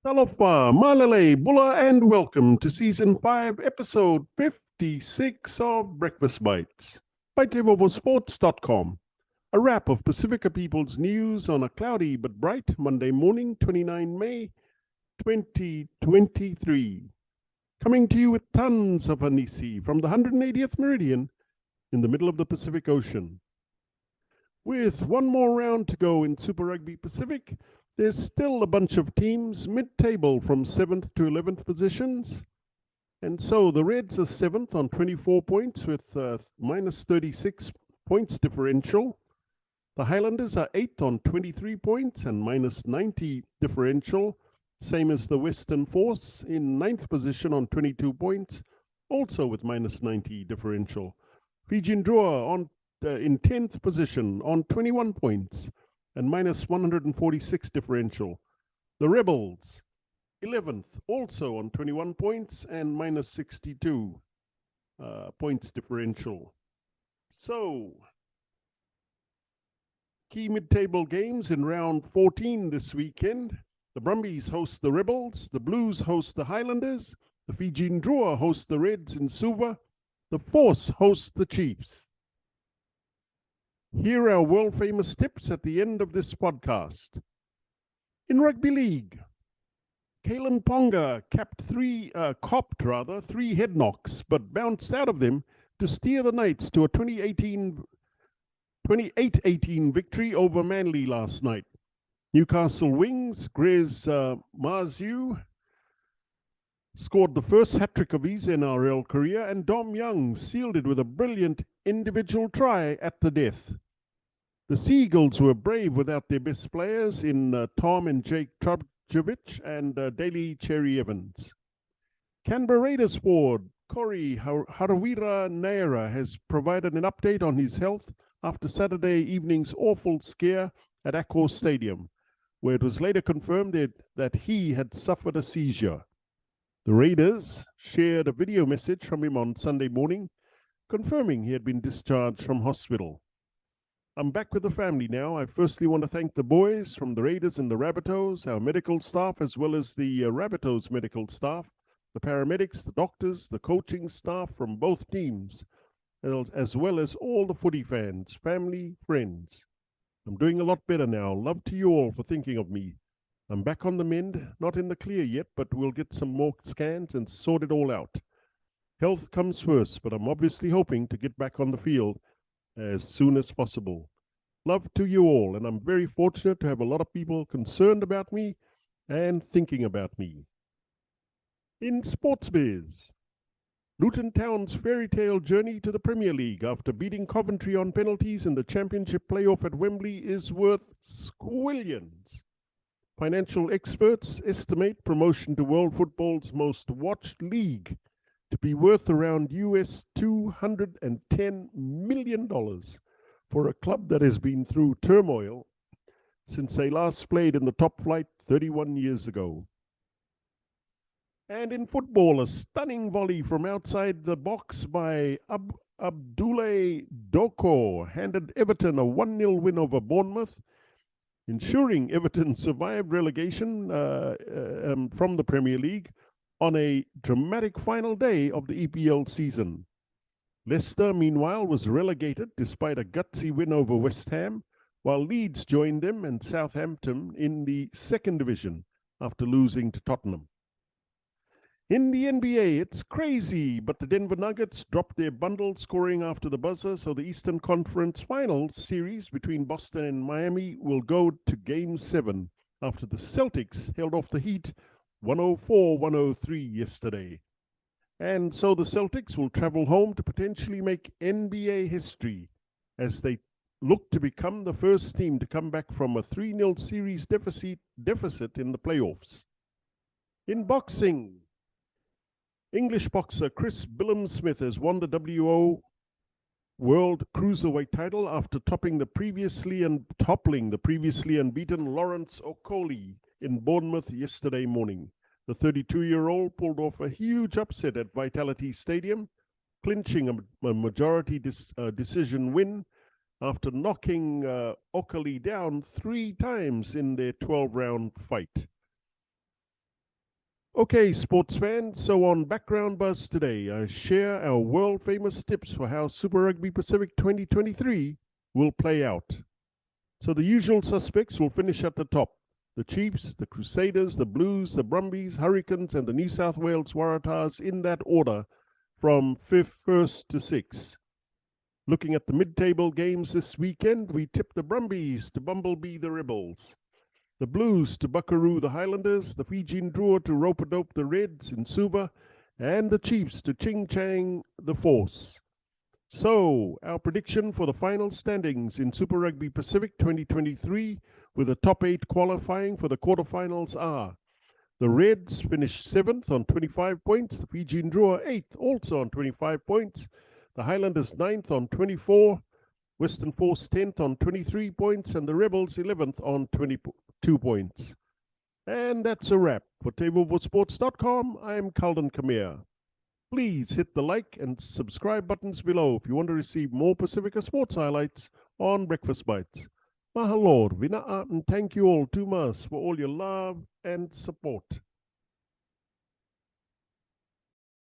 Talofa, Malele, Bula and Welcome to Season 5, Episode 56 of Breakfast Bites by TEIVOVOsports.com. A wrap of Pasifika People's news on a cloudy but bright Monday morning, 29 May 2023. Coming to you with tons of hanisi from the 180th meridian in the middle of the Pacific Ocean. With one more round to go in Super Rugby Pacific, there's still a bunch of teams mid-table from 7th to 11th positions. And so the Reds are 7th on 24 points with minus 36 points differential. The Highlanders are 8th on 23 points and minus 90 differential, same as the Western Force in 9th position on 22 points, also with minus 90 differential. Fijian Drua in 10th position on 21 points and minus 146 differential. The Rebels, 11th, also on 21 points and minus 62 points differential. So, key mid-table games in round 14 this weekend. The Brumbies host the Rebels, the Blues host the Highlanders, the Fijian Drua host the Reds in Suva, the Force hosts the Chiefs. Here are world-famous tips at the end of this podcast. In rugby league, Kalen Ponga copped three head knocks, but bounced out of them to steer the Knights to a 28-18 victory over Manly last night. Newcastle Wings, Grez Marziu scored the first hat-trick of his NRL career, and Dom Young sealed it with a brilliant individual try at the death. The Seagulls were brave without their best players in Tom and Jake Trubjovic and Daly Cherry Evans. Canberra Raiders forward Corey Harawira Naira has provided an update on his health after Saturday evening's awful scare at Accor Stadium, where it was later confirmed that he had suffered a seizure. The Raiders shared a video message from him on Sunday morning, confirming he had been discharged from hospital. I'm back with the family now. I firstly want to thank the boys from the Raiders and the Rabbitohs, our medical staff, as well as the Rabbitohs medical staff, the paramedics, the doctors, the coaching staff from both teams, as well as all the footy fans, family, friends. I'm doing a lot better now. Love to you all for thinking of me. I'm back on the mend, not in the clear yet, but we'll get some more scans and sort it all out. Health comes first, but I'm obviously hoping to get back on the field as soon as possible. Love to you all, and I'm very fortunate to have a lot of people concerned about me and thinking about me. In sports biz, Luton Town's fairy tale journey to the Premier League after beating Coventry on penalties in the Championship playoff at Wembley is worth squillions. Financial experts estimate promotion to world football's most watched league to be worth around US $210 million for a club that has been through turmoil since they last played in the top flight 31 years ago. And in football, a stunning volley from outside the box by Abdoulaye Doko handed Everton a 1-0 win over Bournemouth, ensuring Everton survived relegation from the Premier League on a dramatic final day of the EPL season. Leicester, meanwhile, was relegated despite a gutsy win over West Ham, while Leeds joined them and Southampton in the second division after losing to Tottenham. In the NBA, it's crazy, but the Denver Nuggets dropped their bundle scoring after the buzzer, so the Eastern Conference Finals series between Boston and Miami will go to Game 7 after the Celtics held off the Heat 104-103 yesterday. And so the Celtics will travel home to potentially make NBA history as they look to become the first team to come back from a 3-0 series deficit in the playoffs. In boxing, English boxer Chris Billam-Smith has won the WO World Cruiserweight title after toppling the previously unbeaten Lawrence Okolie in Bournemouth yesterday morning. The 32-year-old pulled off a huge upset at Vitality Stadium, clinching a majority decision win after knocking Okolie down 3 times in their 12-round fight. Okay, sports fans, so on Background Buzz today, I share our world-famous tips for how Super Rugby Pacific 2023 will play out. So the usual suspects will finish at the top. The Chiefs, the Crusaders, the Blues, the Brumbies, Hurricanes, and the New South Wales Waratahs in that order from 1st to 6th. Looking at the mid-table games this weekend, we tip the Brumbies to Bumblebee the Rebels, the Blues to Buckaroo the Highlanders, the Fijian Drua to Rope-a-Dope the Reds in Suva, and the Chiefs to Ching Chang the Force. So, our prediction for the final standings in Super Rugby Pacific 2023 with the top 8 qualifying for the quarterfinals are: the Reds finished 7th on 25 points, the Fijian Drua 8th also on 25 points, the Highlanders 9th on 24, Western Force 10th on 23 points, and the Rebels 11th on 22 points. And that's a wrap. For TEIVOVOsports.com, I'm Kalden Kamea. Please hit the like and subscribe buttons below if you want to receive more Pasifika sports highlights on Breakfast Bites. Mahalo, vina'a, and thank you all too much for all your love and support.